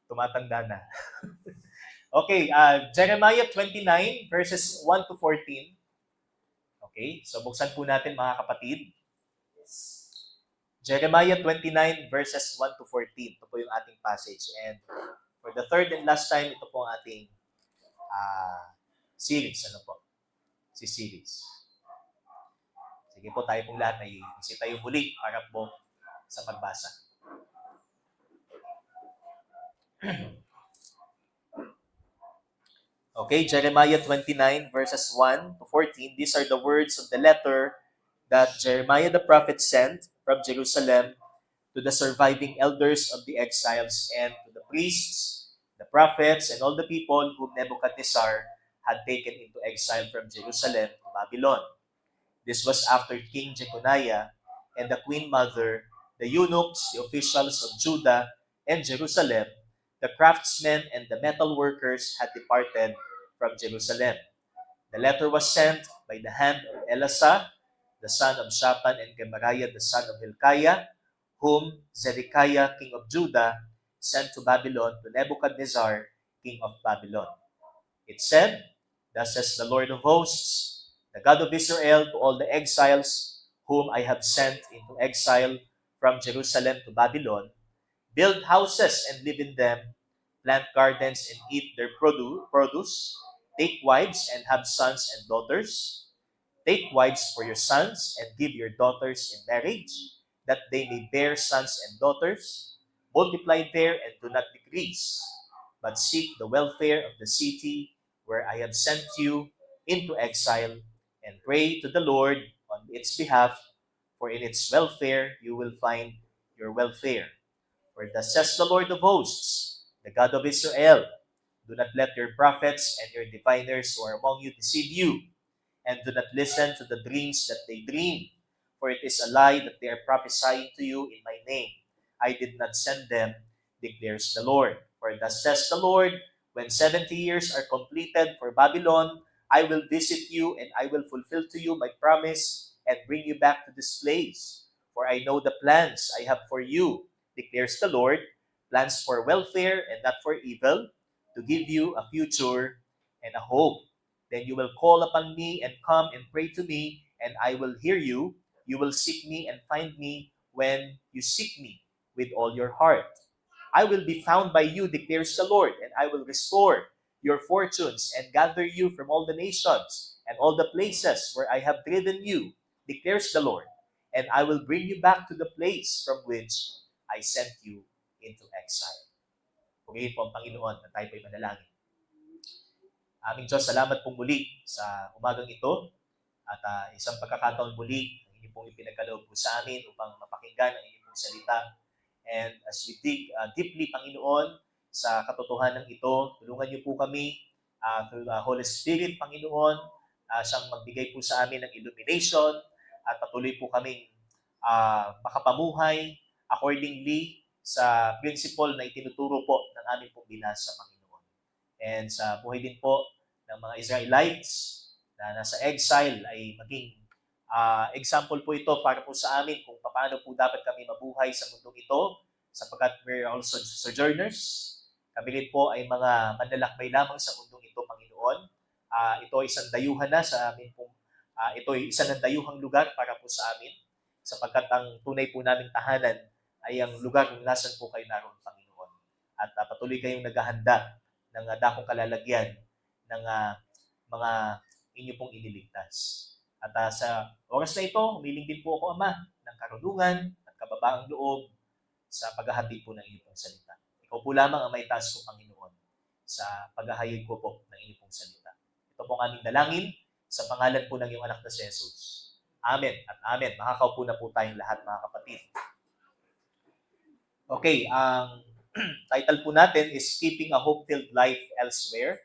Tumatanda na. Okay, Jeremiah 29 verses 1 to 14. Okay, so buksan po natin mga kapatid. Jeremiah 29 verses 1 to 14. Ito po yung ating passage. And for the third and last time, ito po ang ating series. Ano po? Si series. Sige po, tayo pong lahat ay isip tayo muli para po sa pagbasa. Okay, Jeremiah 29 verses 1 to 14. These are the words of the letter that Jeremiah the prophet sent from Jerusalem to the surviving elders of the exiles and to the priests, the prophets, and all the people whom Nebuchadnezzar had taken into exile from Jerusalem to Babylon. This was after King Jeconiah and the queen mother, the eunuchs, the officials of Judah and Jerusalem, the craftsmen and the metal workers had departed from Jerusalem. The letter was sent by the hand of Elasah, the son of Shaphan, and Gemariah, the son of Hilkiah, whom Zedekiah, king of Judah, sent to Babylon to Nebuchadnezzar, king of Babylon. It said, "Thus says the Lord of hosts, the God of Israel, to all the exiles whom I have sent into exile from Jerusalem to Babylon, build houses and live in them, plant gardens and eat their produce, take wives and have sons and daughters. Take wives for your sons and give your daughters in marriage, that they may bear sons and daughters. Multiply there and do not decrease, but seek the welfare of the city where I have sent you into exile, and pray to the Lord on its behalf, for in its welfare you will find your welfare. For thus says the Lord of hosts, the God of Israel, do not let your prophets and your diviners who are among you deceive you, and do not listen to the dreams that they dream, for it is a lie that they are prophesying to you in my name. I did not send them, declares the Lord. For thus says the Lord, when 70 years are completed for Babylon, I will visit you and I will fulfill to you my promise and bring you back to this place. For I know the plans I have for you, declares the Lord, plans for welfare and not for evil, to give you a future and a hope. Then you will call upon me and come and pray to me, and I will hear you. You will seek me and find me when you seek me with all your heart. I will be found by you, declares the Lord, and I will restore your fortunes and gather you from all the nations and all the places where I have driven you, declares the Lord, and I will bring you back to the place from which I sent you into exile. Purihin po ang Panginoon na tayo po'y manalangin. Aming Diyos, salamat pong muli sa umagang ito at isang pagkakataon muli ang inyong pong ipinagkaloob po sa amin upang mapakinggan ang inyong pong salita. And as we dig deeply, Panginoon, sa katotohanan ito, tulungan niyo po kami through the Holy Spirit, Panginoon, siyang magbigay po sa amin ng illumination at patuloy po kaming makapamuhay accordingly sa principle na itinuturo po ng aming pong binasa, Panginoon. And sa buhay din po ng mga Israelites na nasa exile ay maging example po ito para po sa amin kung paano po dapat kami mabuhay sa mundong ito sapagkat we're also sojourners. Kami rin po ay mga manlalakbay lamang sa mundong ito, Panginoon. Ito ay isang dayuhan na sa amin po. Ito ay isa ng dayuhang lugar para po sa amin sapagkat ang tunay po naming tahanan ay ang lugar kung nasan po kayo naroon, Panginoon. At patuloy kayong naghahanda ng dakong kalalagyan ng mga inyo pong iniligtas. At sa oras na ito, humiling din po ako, Ama, ng karunungan at kababaang loob sa paghahati po ng inyong pong salita. Ikaw po lamang ang may taas ko, Panginoon, sa paghahayag ko po ng inyong pong salita. Ito po ang aming dalangin sa pangalan po ng iyong anak na si Jesus. Amen at amen. Makakaupo na po tayong lahat, mga kapatid. Okay, ang title po natin is Keeping a Hope-Filled Life Elsewhere.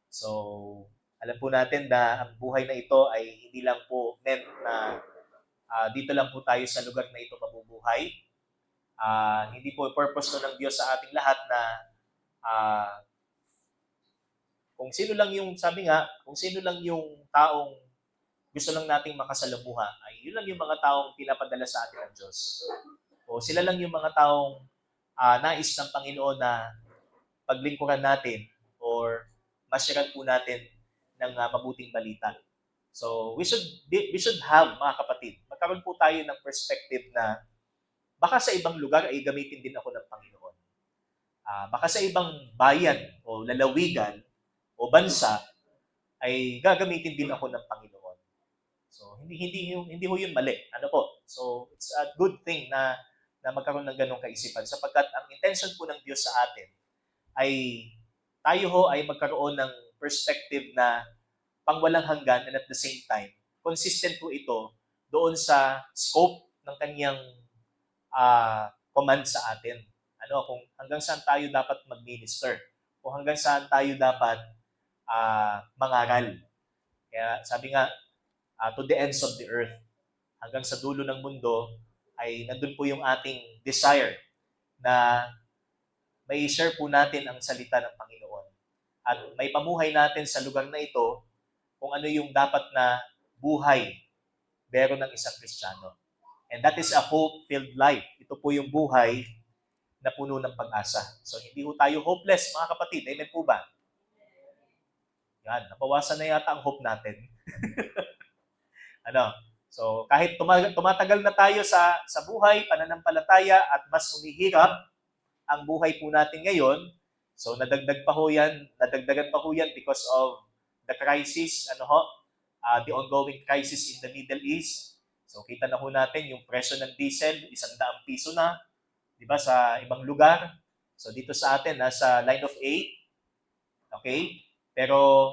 So, alam po natin na ang buhay na ito ay hindi lang po meant na dito lang po tayo sa lugar na ito mabubuhay. Hindi po purpose to ng Diyos sa ating lahat na kung sino lang yung, sabi nga, kung sino lang yung taong gusto lang nating makasalamuha, ay yun lang yung mga taong pinapadala sa atin ng Diyos. O sila lang yung mga taong nais ng Panginoon na paglingkuran natin or masyaran po natin ng mabuting balita. So, we should have, mga kapatid, magkaroon po tayo ng perspective na baka sa ibang lugar ay gamitin din ako ng Panginoon. Baka sa ibang bayan o lalawigan o bansa ay gagamitin din ako ng Panginoon. So, hindi ho yun mali. Ano po? So, it's a good thing na magkaroon ng ganong kaisipan sapagkat ang intention po ng Diyos sa atin ay tayo ho ay magkaroon ng perspective na pangwalang hanggan and at the same time, consistent po ito doon sa scope ng kanyang command sa atin. Kung hanggang saan tayo dapat mag-minister, kung hanggang saan tayo dapat mangaral. Kaya sabi nga, to the ends of the earth, hanggang sa dulo ng mundo, ay nandun po yung ating desire na may share po natin ang salita ng Panginoon. At may pamuhay natin sa lugar na ito kung ano yung dapat na buhay meron ng isang Kristiyano. And that is a hope-filled life. Ito po yung buhay na puno ng pag-asa. So, hindi po tayo hopeless, mga kapatid. Amen po ba? Yan, nabawasan na yata ang hope natin. So, kahit tumatagal na tayo sa buhay, pananampalataya, at mas humihirap ang buhay po natin ngayon, so nadagdagan pa ho yan because of the crisis, the ongoing crisis in the Middle East. So, kita na ho natin yung presyo ng diesel, 100 piso na, di ba, sa ibang lugar. So, dito sa atin, nasa line of 8. Okay? Pero,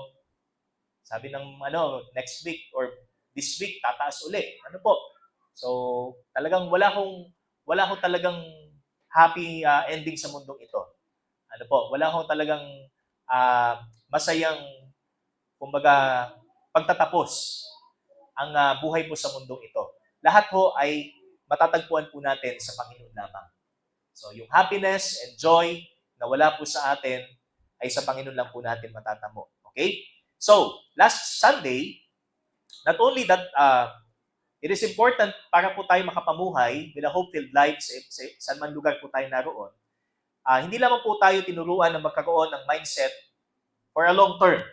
sabi ng, next week or this week, tataas uli. Ano po? So, talagang wala hong talagang happy ending sa mundong ito. Ano po? Wala hong talagang masayang, kumbaga, pagtatapos ang buhay mo sa mundong ito. Lahat ho ay matatagpuan po natin sa Panginoon lamang. So, yung happiness and joy na wala po sa atin ay sa Panginoon lang po natin matatamo. Okay? So, last Sunday, not only that it is important para po tayo makapamuhay with a hope-filled life sa saan man lugar po tayo naroon, hindi lamang po tayo tinuruan na magkaroon ng mindset for a long term.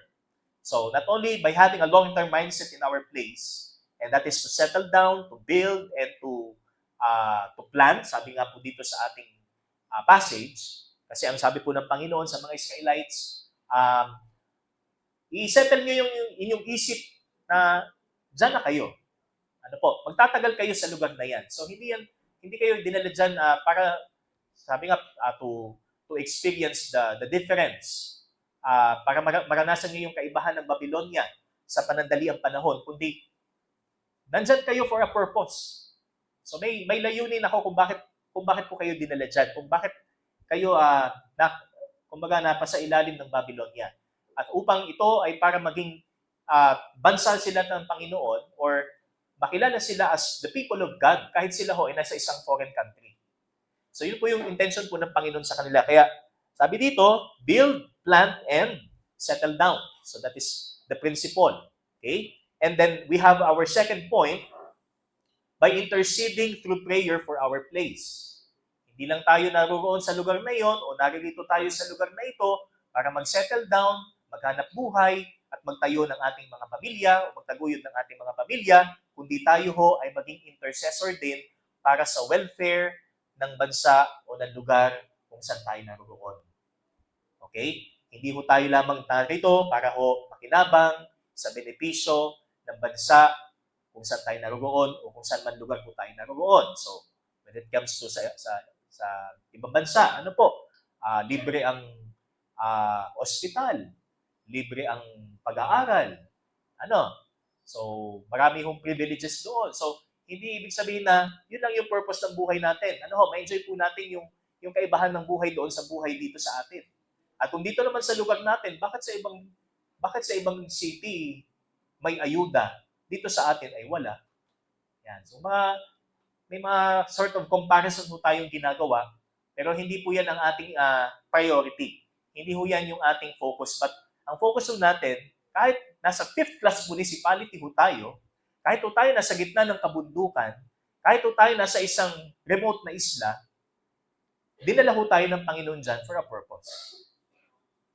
So, not only by having a long-term mindset in our place, and that is to settle down, to build, and to plan, sabi nga po dito sa ating passage, kasi ang sabi po ng Panginoon sa mga Israelites, i-settle nyo yung inyong isip na dyan na kayo. Ano po, magtatagal kayo sa lugar na yan. So, hindi kayo dinala dyan para, sabi nga, to experience the difference. Para maranasan nyo yung kaibahan ng Babylonia sa panandaliang panahon, kundi nandyan kayo for a purpose. So, may layunin ako kung bakit po kayo dinala dyan, kung bakit kayo kumbaga napasa ilalim ng Babylonia. At upang ito ay para maging bansal sila ng Panginoon or makilala sila as the people of God kahit sila ho ay nasa isang foreign country. So yun po yung intention po ng Panginoon sa kanila. Kaya sabi dito, build, plant, and settle down. So that is the principle. Okay? And then we have our second point, by interceding through prayer for our place. Hindi lang tayo naroon sa lugar na iyon o naririto tayo sa lugar na ito para mag-settle down, maghanap buhay, at magtayo ng ating mga pamilya o magtaguyod ng ating mga pamilya, kundi tayo ho ay maging intercessor din para sa welfare ng bansa o ng lugar kung saan tayo naroon. Okay? Hindi ho tayo lamang narito para ho makinabang sa benepisyo ng bansa kung saan tayo naroon o kung saan man lugar po tayo naroon. So, when it comes to sa ibang bansa, ano po? Libre ang ospital, libre ang pag-aaral. So, marami hong privileges doon. So, hindi ibig sabihin na yun lang yung purpose ng buhay natin. Ma-enjoy po natin yung kaibahan ng buhay doon sa buhay dito sa atin. At kung dito naman sa lugar natin, bakit sa ibang city may ayuda, dito sa atin ay wala? Yan. So, may mga sort of comparison po tayong ginagawa, pero hindi po yan ang ating priority. Hindi po yan yung ating focus. But ang focus po natin, kahit nasa 5th class municipality po tayo, kahit po tayo nasa gitna ng kabundukan, kahit po tayo nasa isang remote na isla, dinala ho tayo ng Panginoon dyan for a purpose.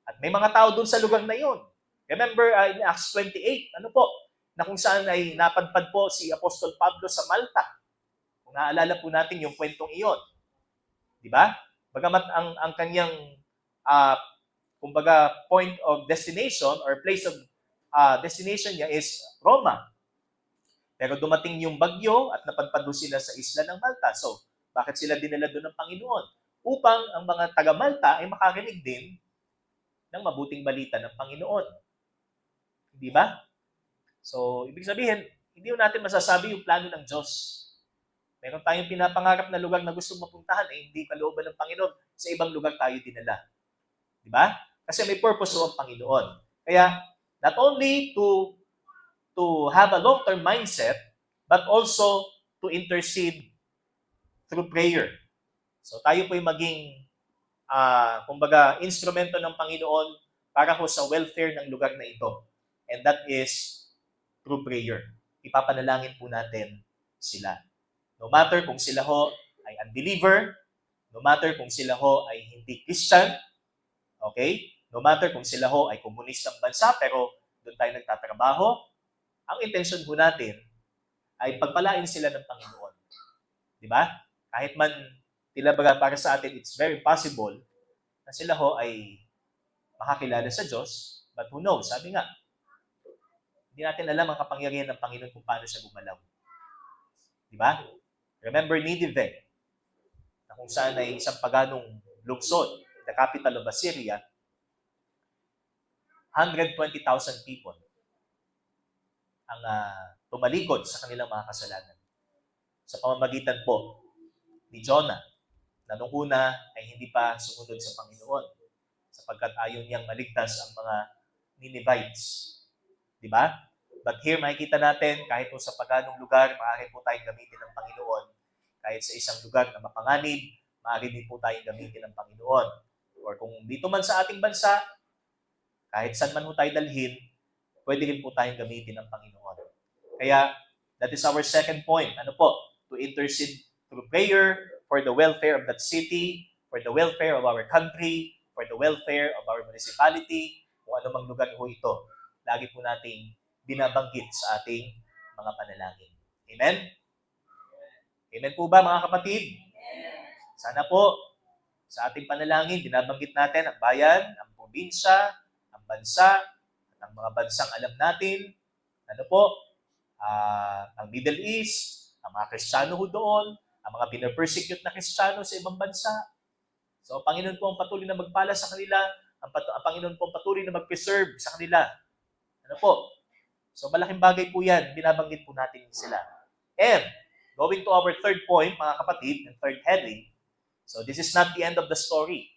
At may mga tao doon sa lugar na yon. Remember in Acts 28, ano po, na kung saan ay napadpad po si Apostol Pablo sa Malta. Kung naalala po natin yung kwentong iyon. Di ba? Bagamat ang kanyang kumbaga point of destination or place of destination niya is Roma. Pero dumating yung bagyo at napadpad sila sa isla ng Malta. So, bakit sila dinala doon ng Panginoon? Upang ang mga taga-Malta ay makarinig din ng mabuting balita ng Panginoon. Hindi ba? So, ibig sabihin, hindi natin masasabi yung plano ng Diyos. Meron tayong pinapangarap na lugar na gusto mapuntahan, hindi kalooban ng Panginoon. Sa ibang lugar tayo dinala. Di ba? Kasi may purpose ang Panginoon. Kaya, not only to have a long-term mindset, but also to intercede through prayer. So tayo po'y maging, kumbaga, instrumento ng Panginoon para ho sa welfare ng lugar na ito. And that is through prayer. Ipapanalangin po natin sila. No matter kung sila ho ay unbeliever, no matter kung sila ho ay hindi Christian, okay? No matter kung sila ho ay komunistang bansa, pero doon tayo nagtatrabaho, ang intention po natin ay pagpalain sila ng Panginoon. Di ba? Kahit man para sa atin, it's very possible na sila ho ay makakilala sa Diyos, but who knows? Sabi nga, hindi natin alam ang kapangyarihan ng Panginoon kung paano siya gumalaw. Di ba? Remember Nineveh, na kung saan ay isang paganong lungsod, the capital of Assyria, 120,000 people ang tumalikod sa kanilang mga kasalanan. Sa pamamagitan po ni Jonah, na nung una ay hindi pa sumunod sa Panginoon sapagkat ayaw niyang maligtas ang mga Ninevites. Di ba? But here makikita natin, kahit po sa paganong lugar, maaari po tayong gamitin ng Panginoon. Kahit sa isang lugar na mapanganib, maaari din po tayong gamitin ng Panginoon. Or kung dito man sa ating bansa, kahit saan man po tayo dalhin, pwede rin po tayong gamitin ng Panginoon. Kaya, that is our second point. Ano po? To intercede through prayer for the welfare of that city, for the welfare of our country, for the welfare of our municipality, kung ano mang lugar po ito. Lagi po nating binabanggit sa ating mga panalangin. Amen? Amen po ba mga kapatid? Sana po, sa ating panalangin, binabanggit natin ang bayan, ang probinsya, ang bansa, at ang mga bansang alam natin, ano po, ang Middle East, ang mga Kristiyano ho doon, ang mga pinapersecute na Kristiyano sa ibang bansa. So, ang Panginoon po ang patuloy na magpala sa kanila, ang Panginoon po ang patuloy na mag-preserve sa kanila. Ano po? So, malaking bagay po yan, binabanggit po natin sila. And, going to our third point, mga kapatid, and third heading, so this is not the end of the story.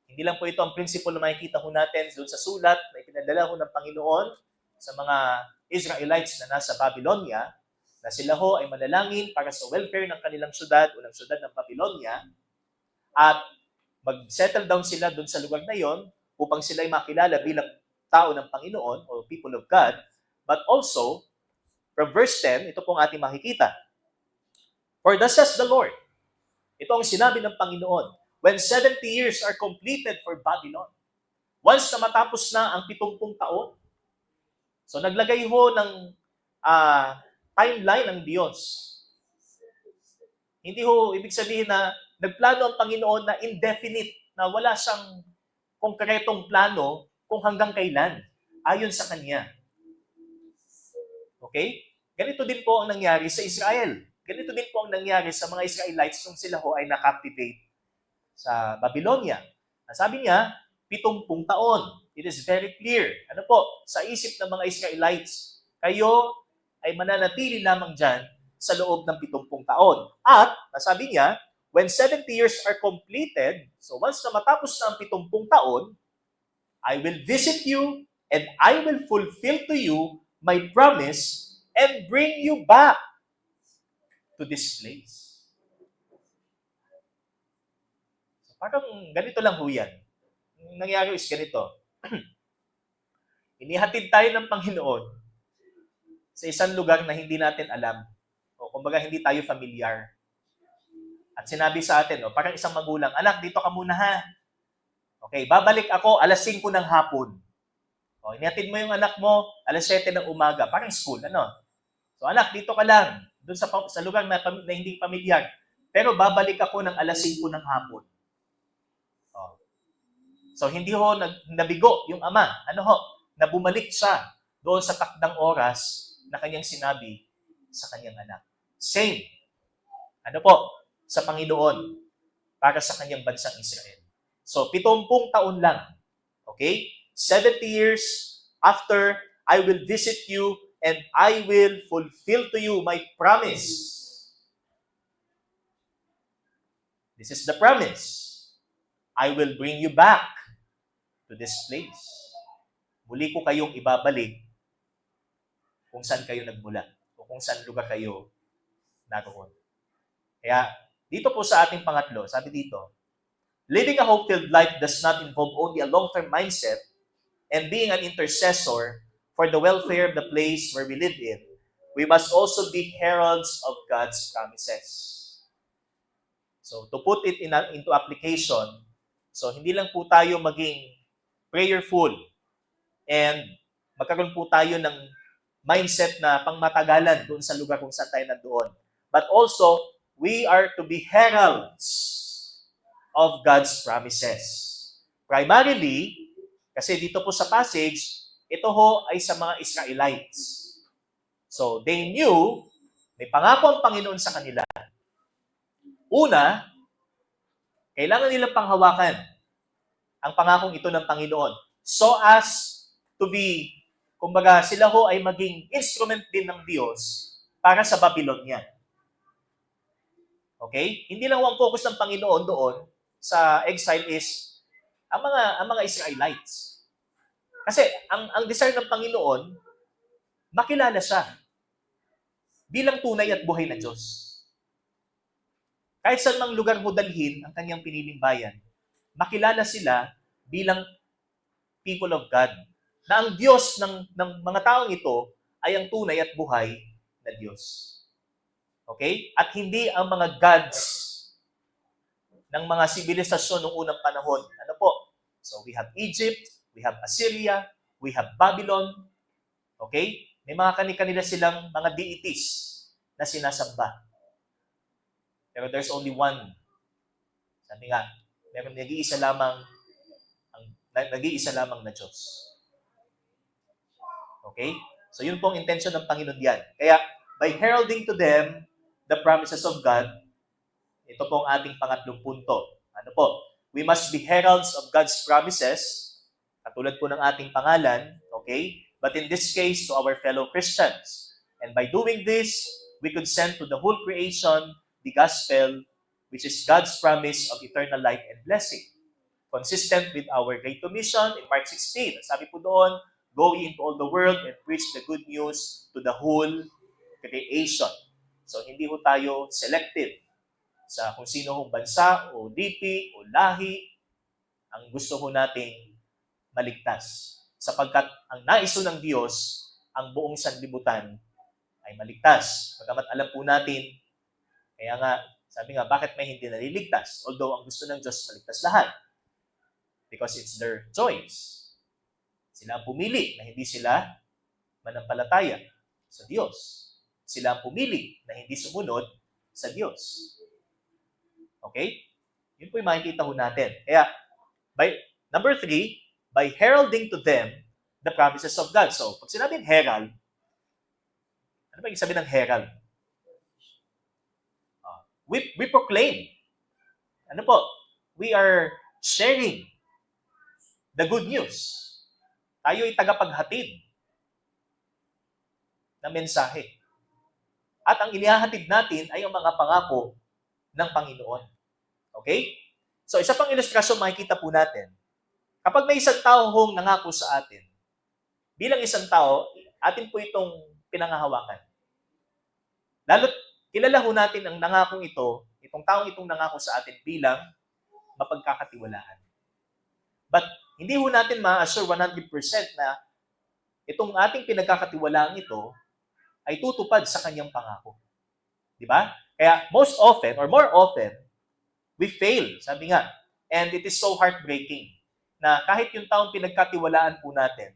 Hindi lang po ito ang principle na makikita ho natin doon sa sulat na ipinadala ho ng Panginoon sa mga Israelites na nasa Babylonia, na sila ho ay manalangin para sa welfare ng kanilang syudad o ng syudad ng Babylonia, at mag-settle down sila doon sa lugar na yon upang sila ay makilala bilang tao ng Panginoon o people of God. But also, from verse 10, ito pong ating makikita. For thus says the Lord, ito ang sinabi ng Panginoon, when 70 years are completed for Babylon, once na matapos na ang 70 taon, so naglagay ho ng timeline ng Diyos. Hindi ho ibig sabihin na nagplano ang Panginoon na indefinite, na wala siyang konkretong plano kung hanggang kailan, ayon sa Kanya. Okay? Ganito din po ang nangyari sa Israel. Ganito din po ang nangyari sa mga Israelites nung sila ho ay nakaptivate sa Babylonia. Sabi niya, 70 taon. It is very clear. Ano po? Sa isip ng mga Israelites, kayo ay mananatili lamang dyan sa loob ng 70 taon. At, nasabi niya, when 70 years are completed, so once na matapos na ang 70 taon, I will visit you and I will fulfill to you my promise and bring you back to this place. So, parang ganito lang ho yan. Ang nangyari is ganito. Inihatid tayo ng Panginoon sa isang lugar na hindi natin alam o kumbaga hindi tayo familiar. At sinabi sa atin, parang isang magulang, anak, dito ka muna ha. Okay, babalik ako alas 5 ng hapon. Inihatid mo yung anak mo alas 7 ng umaga, parang school, ano? So anak, dito ka lang, doon sa lugar na hindi pamilyar. Pero babalik ako ng alas 5 ng hapon. So hindi ho nabigo yung ama. Na bumalik siya doon sa takdang oras na kanyang sinabi sa kanyang anak. Same. Sa Panginoon para sa kanyang bansang Israel. So 70 taon lang. Okay? 70 years after, I will visit you and I will fulfill to you my promise. This is the promise. I will bring you back to this place. Muli ko kayong ibabalik kung saan kayo nagmula o kung saan lugar kayo naroon. Kaya, dito po sa ating pangatlo, sabi dito, living a hope-filled life does not involve only a long-term mindset and being an intercessor for the welfare of the place where we live in. We must also be heralds of God's promises. So, to put it into application, so hindi lang po tayo maging prayerful and magkaroon po tayo ng mindset na pangmatagalan doon sa lugar kung saan tayo nandoon. But also, we are to be heralds of God's promises. Primarily, kasi dito po sa passage, ito ho ay sa mga Israelites. So, they knew, may pangako ang Panginoon sa kanila. Una, kailangan nilang panghawakan ang pangakong ito ng Panginoon so as to be, kumbaga, sila ho ay maging instrument din ng Diyos para sa Babylonia. Okay? Hindi lang ang focus ng Panginoon doon sa exile is ang mga Israelites. Kasi ang desire ng Panginoon, makilala siya bilang tunay at buhay na Diyos. Kahit saan mang lugar mo dalhin ang kanyang piniling bayan, makilala sila bilang people of God. Na ang Diyos ng mga taong ito ay ang tunay at buhay na Diyos. Okay? At hindi ang mga gods ng mga sibilisasyon noong unang panahon. So we have Egypt, we have Assyria, we have Babylon. Okay? May mga kani-kanila silang mga deities na sinasamba. Pero there's only one. Sabi nga, meron nag-iisa lamang na Diyos. Okay? So yun pong intention ng Panginoon yan. Kaya, by heralding to them the promises of God, ito pong ating pangatlong punto. We must be heralds of God's promises, katulad po ng ating pangalan, okay? But in this case, to our fellow Christians. And by doing this, we could send to the whole creation the gospel, which is God's promise of eternal life and blessing. Consistent with our Great Commission in Mark 16. Sabi po doon, go into all the world and preach the good news to the whole creation. So, hindi po tayo selective sa kung sino hong bansa o lipi o lahi ang gusto ho nating maligtas. Sapagkat ang nais ng Diyos, ang buong sanlibutan ay maligtas. Pagkamat alam po natin, kaya nga, sabi nga, bakit may hindi naliligtas? Although ang gusto ng Diyos maligtas lahat. Because it's their choice. Sila ang pumili na hindi sila manampalataya sa Diyos. Sila ang pumili na hindi sumunod sa Diyos. Okay? Yun po yung makikita ho natin. Kaya, number 3, by heralding to them the promises of God. So, pag sinabing herald, ano ba yung sabi ng herald? We proclaim. We are sharing the good news. Tayo ay tagapaghatid ng mensahe. At ang inihahatid natin ay ang mga pangako ng Panginoon. Okay? So, isa pang ilustrasyon makikita po natin. Kapag may isang tao hong nangako sa atin, bilang isang tao, atin po itong pinangahawakan. Lalo't kilala ho natin ang nangakong ito, itong taong itong nangako sa atin bilang mapagkakatiwalaan. But hindi ho natin ma-assure 100% na itong ating pinagkakatiwalaan ito ay tutupad sa kanyang pangako. Di ba? Kaya most often or more often, We fail, sabi nga. And it is so heartbreaking na kahit yung taong pinagkatiwalaan po natin,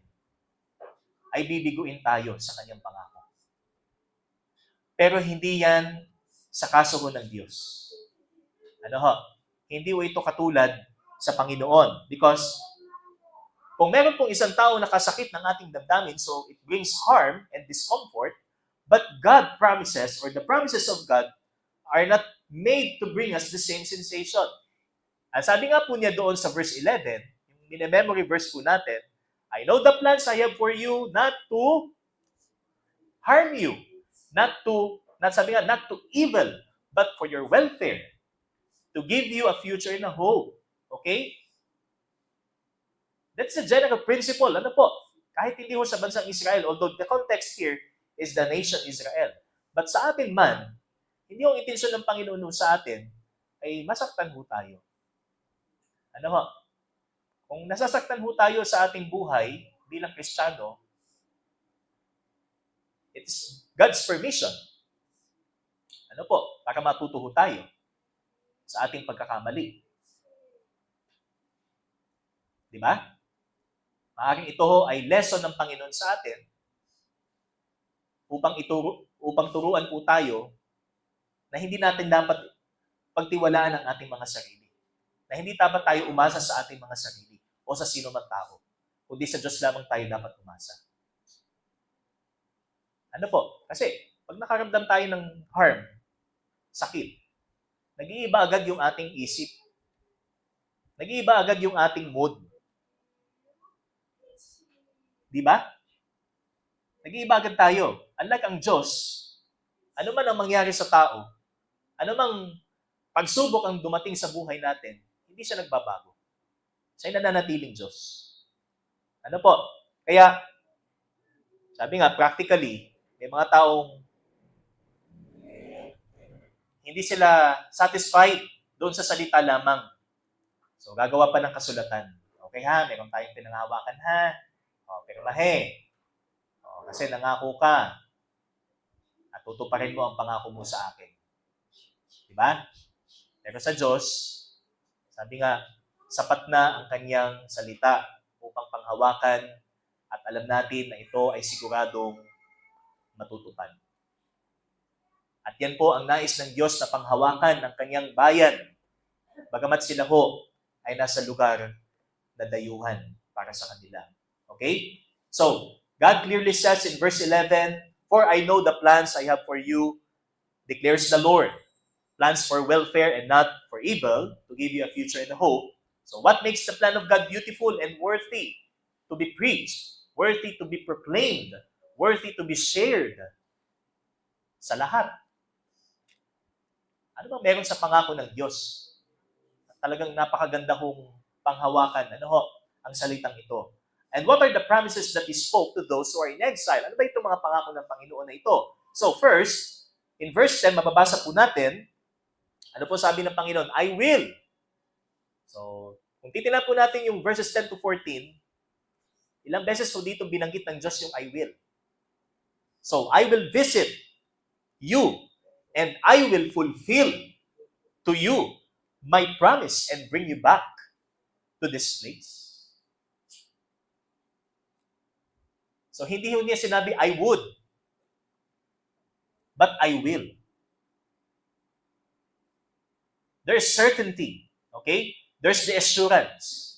ay bibiguin tayo sa kanyang pangako. Pero hindi yan sa kaso ho ng Diyos. Ano ho? Hindi ho ito katulad sa Panginoon. Because kung meron pong isang tao nakasakit ng ating damdamin, so it brings harm and discomfort, but God promises, or the promises of God, are not made to bring us the same sensation. Ang sabi nga po niya doon sa verse 11, yung mini-memory verse po natin, I know the plans I have for you, not to harm you, not to evil, but for your welfare, to give you a future and a hope. Okay? That's the general principle. Ano po? Kahit hindi ho sa bansang Israel, although the context here is the nation Israel. But sa atin man, hindi yung intensyon ng Panginoon sa atin ay masaktan ho tayo. Ano ho? Kung nasasaktan ho tayo sa ating buhay bilang Kristiyano, it's God's permission. Ano po? Para matuto ho tayo sa ating pagkakamali. Di ba? Maaaring ito ho ay lesson ng Panginoon sa atin upang turuan po tayo na hindi natin dapat pagtiwalaan ang ating mga sarili. Na hindi dapat tayo umasa sa ating mga sarili o sa sino man tao, kundi sa Diyos lamang tayo dapat umasa. Ano po? Kasi pag nakaramdam tayo ng harm, sakit, nag-iiba agad yung ating isip. Nag-iiba agad yung ating mood. Di ba? Nag-iiba agad tayo. Unlike ang Diyos, ano man ang mangyari sa tao, ano mang pagsubok ang dumating sa buhay natin, hindi siya nagbabago. Siya ay nananatiling Diyos. Ano po? Kaya, sabi nga, practically, may mga taong hindi sila satisfied doon sa salita lamang. So, gagawa pa ng kasulatan. Okay ha, meron tayong pinangahawakan ha. O, pirmahe. O, kasi nangako ka. At tutuparin mo ang pangako mo sa akin. Diba? Pero sa Diyos, sabi nga, sapat na ang kanyang salita upang panghawakan at alam natin na ito ay siguradong matutupad. At yan po ang nais ng Diyos na panghawakan ng kanyang bayan, bagamat sila ho ay nasa lugar na dayuhan para sa kanila. Okay? So, God clearly says in verse 11, For I know the plans I have for you, declares the Lord. Plans for welfare and not for evil, to give you a future and a hope. So what makes the plan of God beautiful and worthy to be preached, worthy to be proclaimed, worthy to be shared sa lahat? Ano bang meron sa pangako ng Diyos? Talagang napakaganda hong panghawakan. Ano ho? Ang salitang ito. And what are the promises that He spoke to those who are in exile? Ano ba itong mga pangako ng Panginoon na ito? So first, in verse 10, mababasa po natin, ano po sabi ng Panginoon? I will. So, kung titignan po natin yung verses 10 to 14, ilang beses po dito binanggit ng Diyos yung I will. So, I will visit you and I will fulfill to you my promise and bring you back to this place. So, hindi niya sinabi, I would, but I will. There's certainty. Okay? There's the assurance.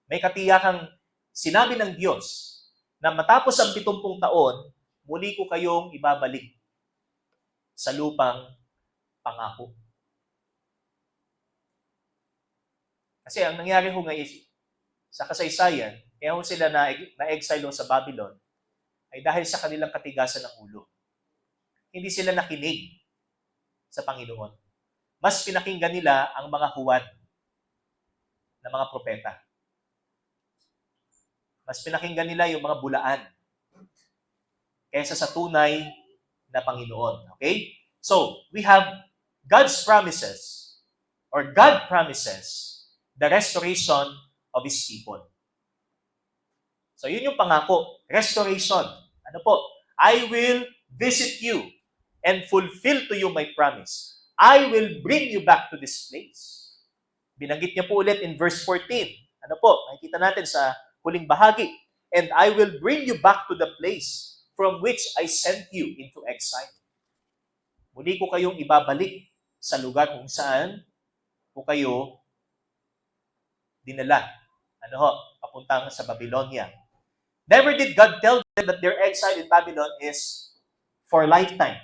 May katiyakang sinabi ng Diyos na matapos ang 70 taon, muli ko kayong ibabalik sa lupang pangako. Kasi ang nangyari ho ngayon sa kasaysayan, kaya ho sila na-exile sa Babylon, ay dahil sa kanilang katigasan ng ulo. Hindi sila nakinig sa Panginoon. Mas pinakinggan nila ang mga huwad ng mga propeta. Mas pinakinggan nila yung mga bulaan kaysa sa tunay na Panginoon. Okay? So, we have God's promises, or God promises the restoration of His people. So, yun yung pangako. Restoration. Ano po? I will visit you and fulfill to you my promise. I will bring you back to this place. Binanggit niya po ulit in verse 14. Ano po? Makikita natin sa huling bahagi. And I will bring you back to the place from which I sent you into exile. Muli ko kayong ibabalik sa lugar kung saan ko kayo dinala. Ano ho? Papuntang sa Babylonia. Never did God tell them that their exile in Babylon is for lifetime.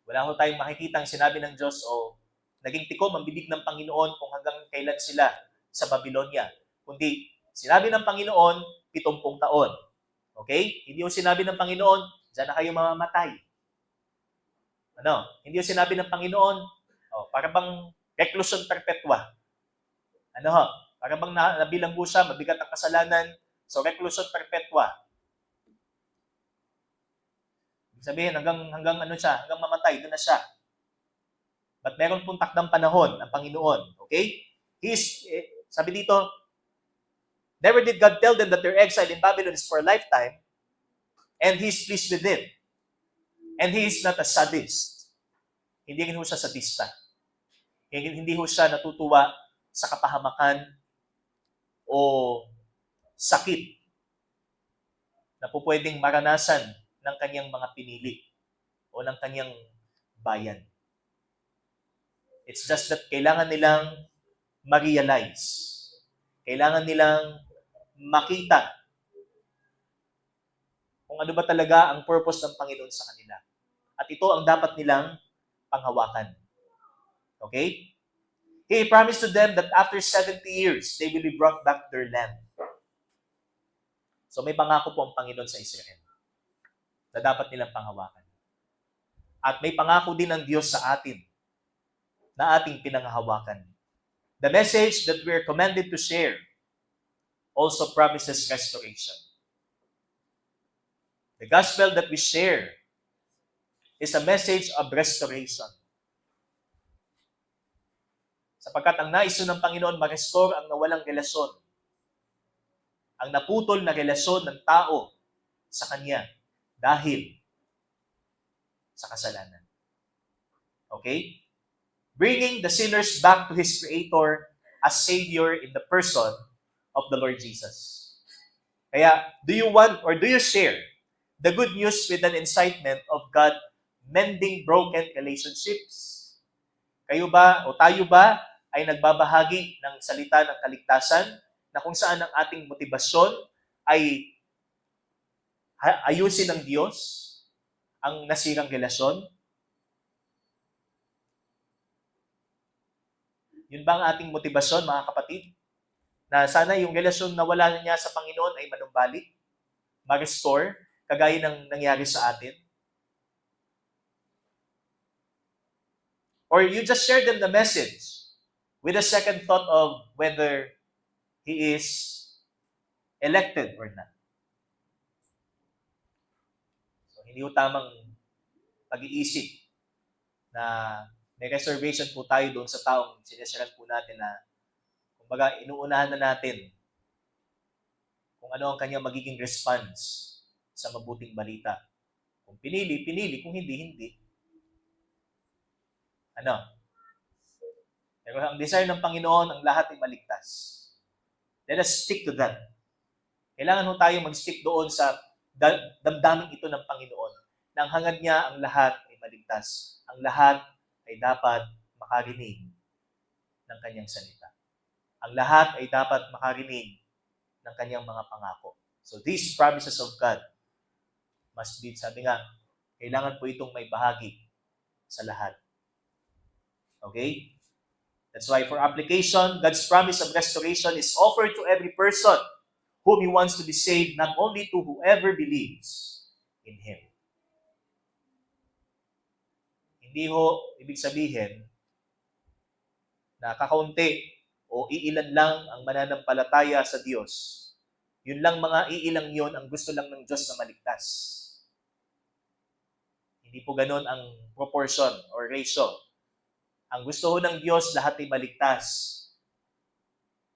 Wala ho tayong makikita ang sinabi ng Diyos o naging tikom ang bibig ng Panginoon kung hanggang kailan sila sa Babylonia. Kundi sinabi ng Panginoon, 70 taon. Okay? Hindi yung sinabi ng Panginoon, diyan na kayo mamamatay. Ano? Hindi yung sinabi ng Panginoon, para bang reclusion perpetua. Ano ho? Para bang nabilanggo siya, mabigat ang kasalanan, so reclusion perpetua. Ibig sabihin, hanggang ano siya, hanggang mamatay, doon na siya. But meron pong takdang panahon ang Panginoon. Okay? Sabi dito, never did God tell them that their exile in Babylon is for a lifetime, and He is pleased with them. And He is not a sadist. Hindi rin ho siya sadista. Hindi ho siya natutuwa sa kapahamakan o sakit na po pwedeng maranasan ng kanyang mga pinili o ng kanyang bayan. It's just that kailangan nilang ma-realize. Kailangan nilang makita kung ano ba talaga ang purpose ng Panginoon sa kanila. At ito ang dapat nilang panghawakan. Okay? He promised to them that after 70 years, they will be brought back to their land. So may pangako po ang Panginoon sa Israel na dapat nilang panghawakan. At may pangako din ng Diyos sa atin na ating pinanghahawakan. The message that we are commanded to share also promises restoration. The gospel that we share is a message of restoration. Sapagkat ang nais ng Panginoon ma-restore ang nawalang relasyon, ang naputol na relasyon ng tao sa Kanya dahil sa kasalanan. Okay? Bringing the sinners back to His Creator as Savior in the person of the Lord Jesus. Kaya, do you want or do you share the good news with an incitement of God mending broken relationships? Kayo ba o tayo ba ay nagbabahagi ng salita ng kaligtasan na kung saan ang ating motibasyon ay ayusin ng Diyos ang nasirang relasyon? Yun ba ang ating motibasyon, mga kapatid? Na sana yung relasyon na wala niya sa Panginoon ay manumbalik, ma-restore, kagaya ng nangyari sa atin? Or you just share them the message with a second thought of whether he is elected or not. So, hindi ho tamang pag-iisip na may reservation po tayo doon sa taong sinasyaran po natin na kumbaga inuunahan na natin kung ano ang kanyang magiging response sa mabuting balita. Kung pinili, pinili. Kung hindi, hindi. Ano? Pero ang desire ng Panginoon, ang lahat ay maligtas. Let us stick to that. Kailangan ho tayo mag-stick doon sa damdamin ito ng Panginoon. Na ang hangad niya, ang lahat ay maligtas. Ang lahat ay dapat makarinig ng kanyang salita. Ang lahat ay dapat makarinig ng kanyang mga pangako. So these promises of God must be, sabi nga, kailangan po itong may bahagi sa lahat. Okay? That's why for application, God's promise of restoration is offered to every person whom He wants to be saved, not only to whoever believes in Him. Hindi ho ibig sabihin na kakaunti o iilan lang ang mananampalataya sa Diyos. Yun lang mga iilang yun ang gusto lang ng Diyos na maligtas. Hindi po ganun ang proportion or ratio. Ang gusto ho ng Diyos, lahat ay maligtas.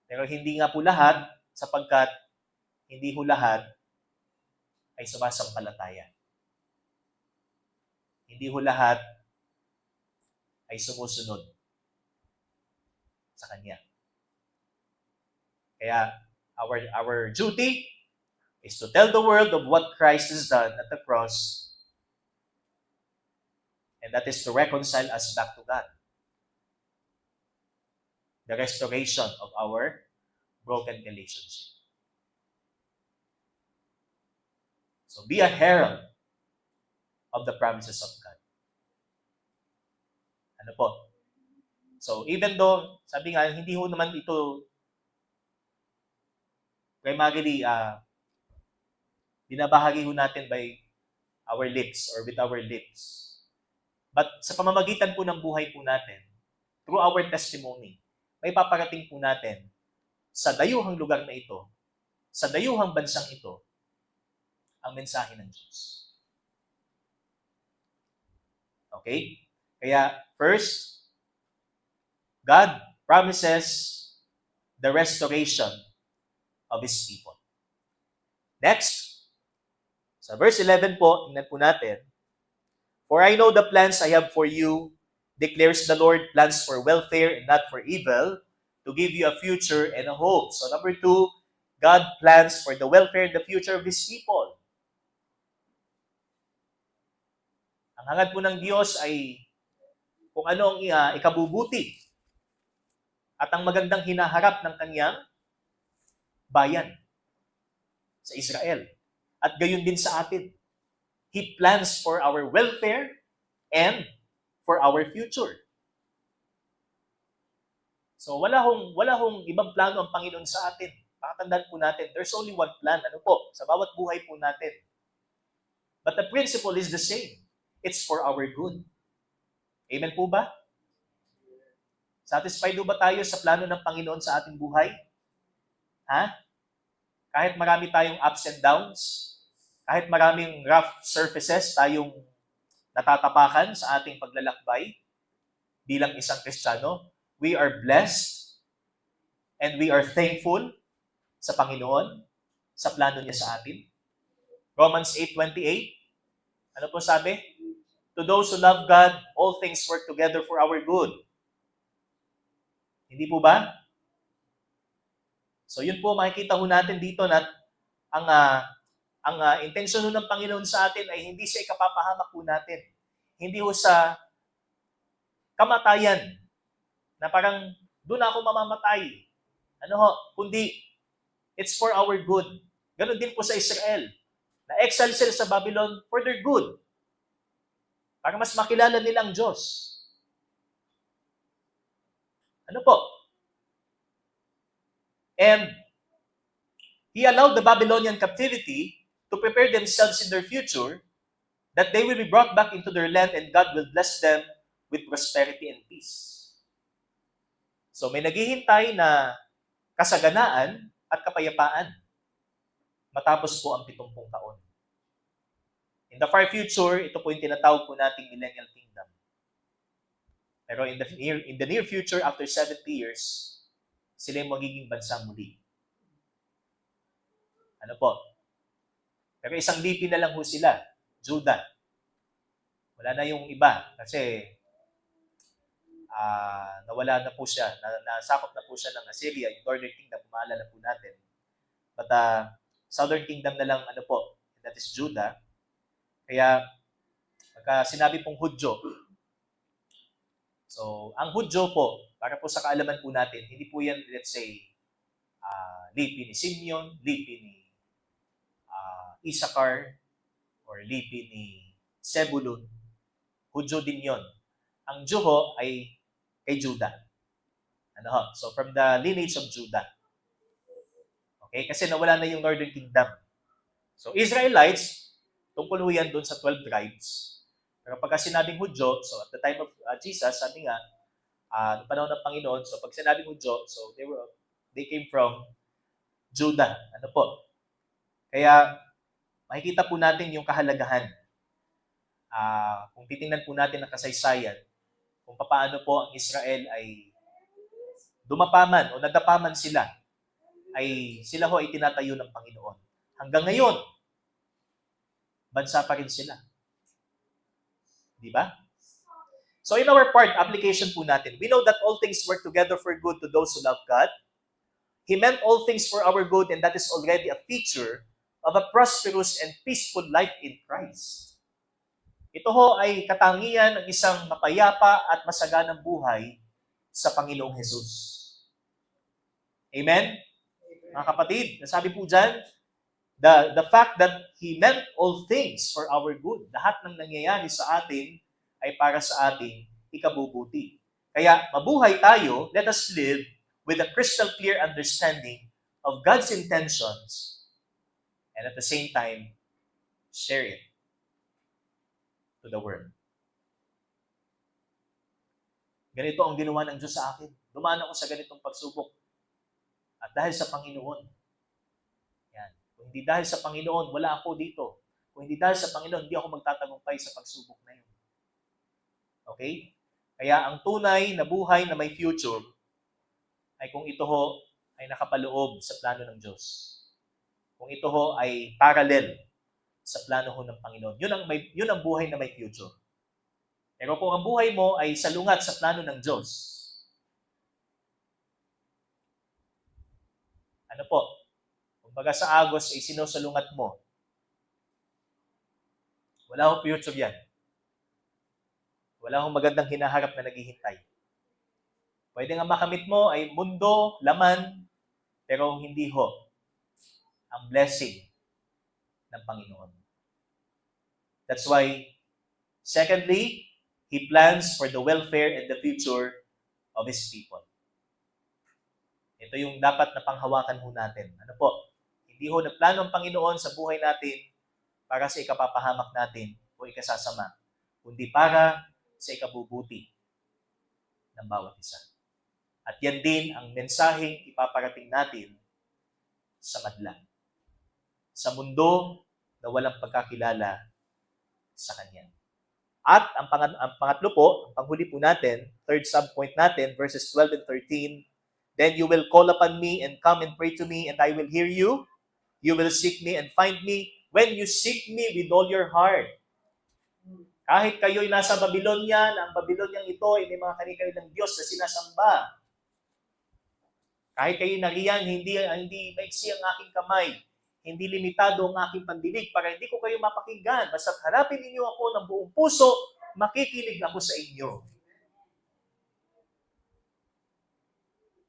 Pero hindi nga po lahat sapagkat hindi ho lahat ay sumasampalataya. Hindi ho lahat ay sumusunod. sa Kanya. Kaya our duty is to tell the world of what Christ has done at the cross, and that is to reconcile us back to God. The restoration of our broken relationship. So be a herald of the promises of God. Ano po? So even though, sabi nga, hindi ho naman ito primarily binabahagi ho natin by our lips or with our lips. But sa pamamagitan po ng buhay po natin, through our testimony, may paparating po natin sa dayuhang lugar na ito, sa dayuhang bansang ito, ang mensahe ng Diyos. Okay? Kaya, first, God promises the restoration of His people. Next, sa verse 11 po, tingnan po natin, "For I know the plans I have for you, declares the Lord, plans for welfare and not for evil, to give you a future and a hope." So number 2, God plans for the welfare and the future of His people. Ang hangad po ng Diyos ay kung ano ang ikabubuti at ang magandang hinaharap ng Kanyang bayan sa Israel. At gayon din sa atin. He plans for our welfare and for our future. So wala hong ibang plano ang Panginoon sa atin. Pakatandaan po natin, there's only one plan. Ano po? Sa bawat buhay po natin. But the principle is the same. It's for our good. Amen po ba? Satisfied ba tayo sa plano ng Panginoon sa ating buhay? Ha? Kahit marami tayong ups and downs, kahit maraming rough surfaces tayong natatapakan sa ating paglalakbay bilang isang Kristiyano, we are blessed and we are thankful sa Panginoon, sa plano niya sa atin. Romans 8:28, ano po sabi? To those who love God, all things work together for our good. Hindi po ba? So yun po, makikita ho natin dito na ang intensyon ng Panginoon sa atin ay hindi sa ikapapahamak po natin. Hindi ho sa kamatayan na parang doon ako mamamatay. Ano ho? Kundi it's for our good. Ganon din po sa Israel. Na-exile sila sa Babylon for their good. Para mas makilala nila ang Diyos. Ano po? And He allowed the Babylonian captivity to prepare themselves in their future, that they will be brought back into their land and God will bless them with prosperity and peace. So may naghihintay na kasaganaan at kapayapaan matapos po ang 70 taon. In the far future, ito po yung tinatawag po nating millennial kingdom. Pero in the near future, after 70 years, sila yung magiging bansang muli. Ano po? Pero isang lipi na lang ho sila, Judah. Wala na yung iba kasi nawala na po siya, nasakop na po siya ng Assyria, yung Northern Kingdom, maalala po natin. But Southern Kingdom na lang, ano po, that is Judah. Kaya, pagka sinabi pong Hudyo, so, ang Hudyo po, para po sa kaalaman po natin, hindi po yan, let's say, lipi ni Simeon, lipi ni Issachar, or lipi ni Zebulun. Hudyo din yon. Ang Juho ay kay Judah. Ano ho? So, from the lineage of Judah. Okay? Kasi nawala na yung Northern Kingdom. So, Israelites, tungkol ho yan doon sa 12 tribes. Pero pagka sinabing Hudyo, so at the time of Jesus, sabi nga, noong panahon ng Panginoon, so pag sinabing Hudyo, so they came from Judah. Ano po? Kaya, makikita po natin yung kahalagahan. Kung titingnan po natin ang kasaysayan, kung paano po ang Israel ay dumapaman o nadapaman sila, ay sila ho ay tinatayo ng Panginoon. Hanggang ngayon, bansa pa rin sila. Di ba? So in our part, application po natin, we know that all things work together for good to those who love God. He meant all things for our good, and that is already a feature of a prosperous and peaceful life in Christ. Ito ho ay katangian ng isang mapayapa at masaganang buhay sa Panginoong Hesus. Amen? Mga kapatid, nasabi po dyan, the fact that He meant all things for our good. Lahat ng nangyayari sa atin ay para sa ating ikabubuti. Kaya mabuhay tayo, let us live with a crystal clear understanding of God's intentions and at the same time, share it to the world. Ganito ang ginawa ng Diyos sa akin. Dumaan ako sa ganitong pagsubok. At dahil sa Panginoon, yan. Kung hindi dahil sa Panginoon, wala ako dito. Kung hindi dahil sa Panginoon, hindi ako magtatagumpay sa pagsubok na yun. Okay? Kaya ang tunay na buhay na may future ay kung ito ho ay nakapaloob sa plano ng Diyos. Kung ito ho ay parallel sa plano ho ng Panginoon. Yun ang buhay na may future. Pero kung ang buhay mo ay salungat sa plano ng Diyos, ano po? Kumbaga sa Agos ay sinusalungat mo. Wala hong future yan. Wala hong magandang hinaharap na naghihintay. Pwede nga makamit mo ay mundo, laman, pero hindi ho ang blessing ng Panginoon. That's why, secondly, He plans for the welfare and the future of His people. Ito yung dapat na panghawakan ho natin. Ano po? Hindi ho nagplano ang Panginoon sa buhay natin para sa ikapapahamak natin o ikasasama, kundi para sa ikabubuti ng bawat isa. At yan din ang mensaheng ipaparating natin sa madla. Sa mundo na walang pagkakilala sa Kanya. At ang pangatlo po, ang panghuli po natin, third subpoint natin, verses 12 and 13, then you will call upon me and come and pray to me and I will hear you. You will seek me and find me when you seek me with all your heart. Kahit kayo'y nasa Babylonia, na ang Babyloniang ito ay may mga kani-kanilang Diyos na sinasamba. Kahit kayo'y nariyan, hindi maiksi ang aking kamay, hindi limitado ang aking pandinig para hindi ko kayo mapakinggan. Basta harapin ninyo ako ng buong puso, makikinig ako sa inyo.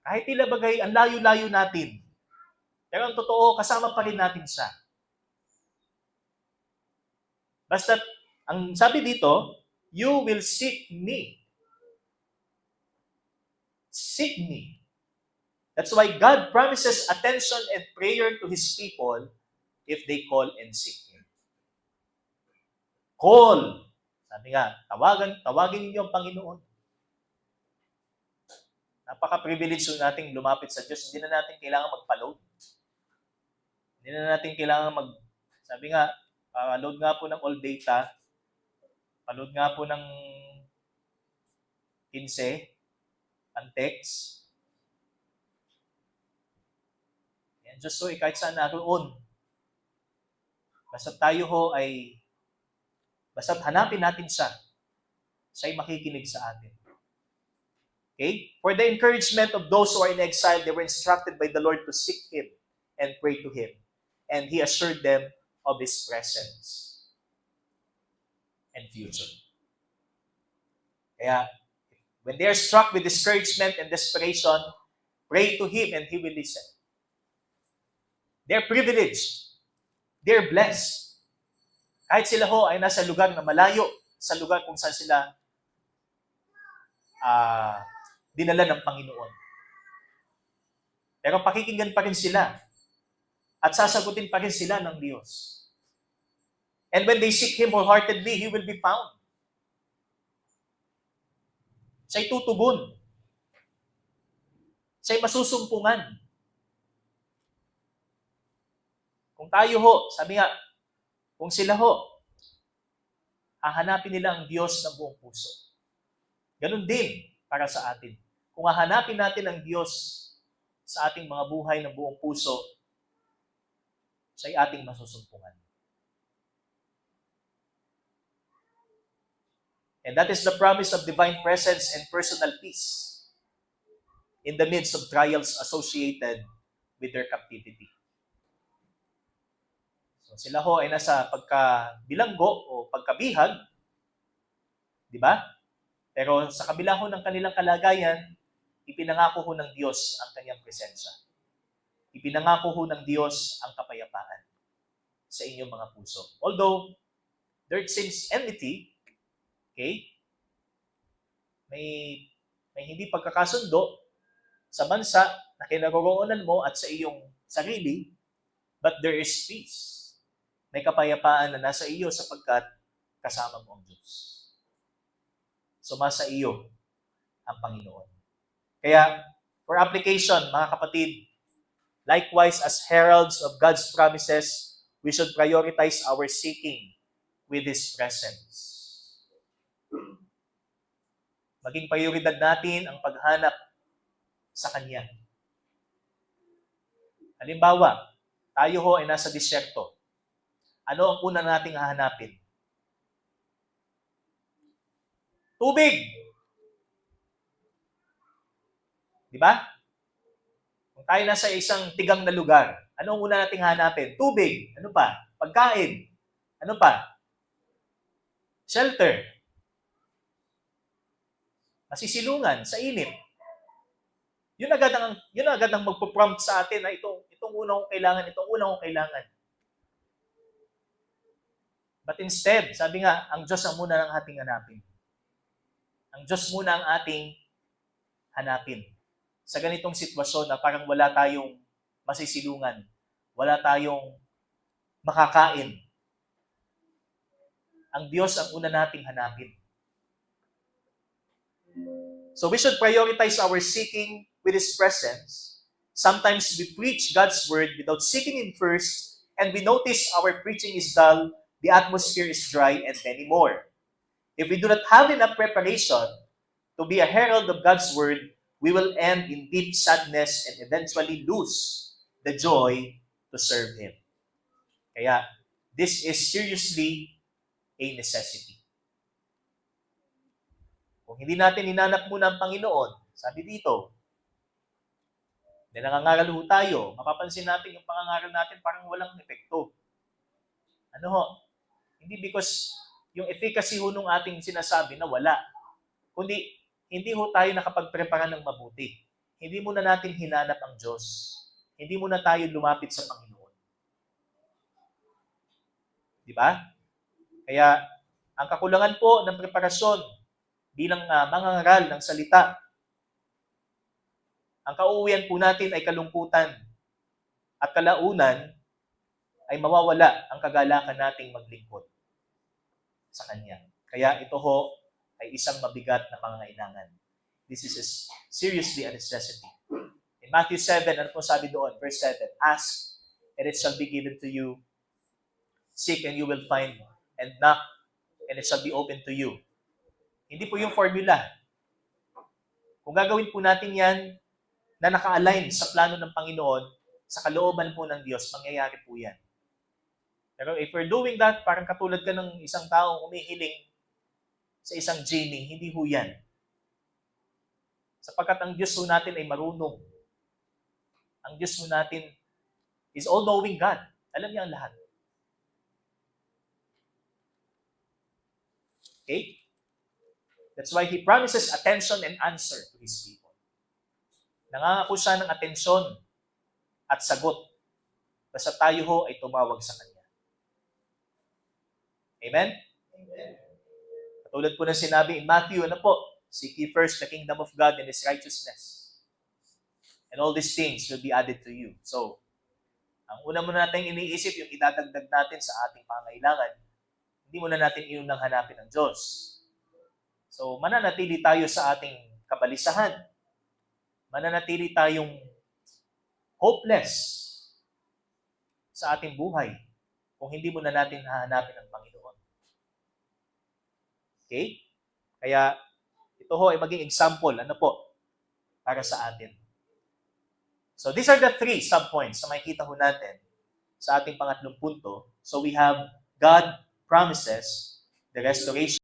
Kahit tila bagay, ang layo-layo natin. Pero ang totoo, kasama pa rin natin siya. Basta, ang sabi dito, you will seek me. Seek me. That's why God promises attention and prayer to His people if they call and seek Him. Call. Sabi nga, tawagin ninyo ang Panginoon. Napaka-privilege nating lumapit sa Diyos. Hindi na natin kailangan magpa-load. Hindi na natin kailangan sabi nga, load nga po ng all data, pa-load nga po ng 15, ang text. Yan, Diyos ho, kahit saan naroon. Basta tayo ho basta hanapin natin siya. Siya'y makikinig sa atin. Okay? For the encouragement of those who are in exile, they were instructed by the Lord to seek Him and pray to Him. And He assured them of His presence and future. Kaya, when they are struck with discouragement and desperation, pray to Him and He will listen. They're privileged. They're blessed. Kahit sila ho ay nasa lugar na malayo, sa lugar kung saan sila dinala ng Panginoon. Pero pakikinggan pa rin sila at sasagutin pa rin sila ng Diyos. And when they seek Him wholeheartedly, He will be found. Siya'y tutugon. Siya'y masusumpungan. Kung tayo ho, sabi nga, kung sila ho, hahanapin nila ang Diyos ng buong puso. Ganun din para sa atin. Kung hahanapin natin ang Diyos sa ating mga buhay ng buong puso, siya'y ating masusumpungan. And that is the promise of divine presence and personal peace in the midst of trials associated with their captivity. So sila ho ay nasa pagkabilanggo o pagkabihag, di ba? Pero sa kabila ho ng kanilang kalagayan, ipinangako ho ng Diyos ang kanyang presensya. Ipinangako ho ng Diyos ang kapayapaan sa inyong mga puso. Although there seems enmity, okay? May hindi pagkakasundo sa bansa na kinaroroonan mo at sa iyong sarili, but there is peace. May kapayapaan na nasa iyo sapagkat kasama mo ang Diyos. Sumasa iyo ang Panginoon. Kaya, for application, mga kapatid, likewise as heralds of God's promises, we should prioritize our seeking with His presence. Maging prioridad natin ang paghanap sa Kanya. Halimbawa, tayo ho ay nasa disyerto. Ano ang una nating hahanapin? Tubig! Di ba? Kung tayo nasa isang tigang na lugar, ano ang una nating hanapin? Tubig. Ano pa? Pagkain. Ano pa? Shelter. Masisilungan sa init. Yun agad ang magpo-prompt sa atin na itong una kong kailangan. But instead, sabi nga, ang Diyos ang muna ang ating hanapin. Ang Diyos muna ang ating hanapin. Sa ganitong sitwasyon na parang wala tayong masisilungan, wala tayong makakain. Ang Diyos ang una nating hanapin. So we should prioritize our seeking with His presence. Sometimes we preach God's word without seeking Him first, and we notice our preaching is dull, the atmosphere is dry, and many more. If we do not have enough preparation to be a herald of God's word, we will end in deep sadness and eventually lose the joy to serve Him. Kaya, this is seriously a necessity. Kung hindi natin hinanap muna ang Panginoon, sabi dito, na nangangaral ho tayo, mapapansin natin yung pangangaral natin parang walang epekto. Ano ho? Hindi because yung efficacy ho nung ating sinasabi na wala. Kundi, hindi ho tayo nakapagprepara ng mabuti. Hindi muna natin hinanap ang Diyos. Hindi muna tayo lumapit sa Panginoon. Di ba? Kaya, ang kakulangan po ng preparasyon bilang mangangaral ng salita, ang kauuwian po natin ay kalungkutan at kalaunan ay mawawala ang kagalakan nating maglingkod sa Kanya. Kaya ito ho ay isang mabigat na pangangailangan. This is seriously a necessity. In Matthew 7, ano po sabi doon? Verse 7, ask and it shall be given to you. Seek and you will find. And knock and it shall be open to you. Hindi po yung formula. Kung gagawin po natin yan na naka-align sa plano ng Panginoon, sa kalooban po ng Diyos, mangyayari po yan. Pero if we're doing that, parang katulad ka ng isang taong umihiling sa isang genie, hindi ho yan. Sapagkat ang Diyos ho natin ay marunong. Ang Diyos ho natin is all-knowing God. Alam niya ang lahat. Okay? That's why He promises attention and answer to His people. Nangangako siya ng atensyon at sagot. Basta tayo ho ay tumawag sa Kanya. Amen? Amen. Katulad po ng sinabi in Matthew, ano po? Seek ye first the kingdom of God and His righteousness. And all these things will be added to you. So, ang una muna natin iniisip, yung idadagdag natin sa ating pangailangan, hindi muna natin iunang hanapin ang Diyos. So, mananatili tayo sa ating kabalisahan. Mananatili tayong hopeless sa ating buhay kung hindi muna natin hahanapin ang Panginoon. Okay? Kaya, ito ho ay maging example, ano po, para sa atin. So, these are the 3 subpoints na makikita ho natin sa ating pangatlong punto. So, we have God promises the restoration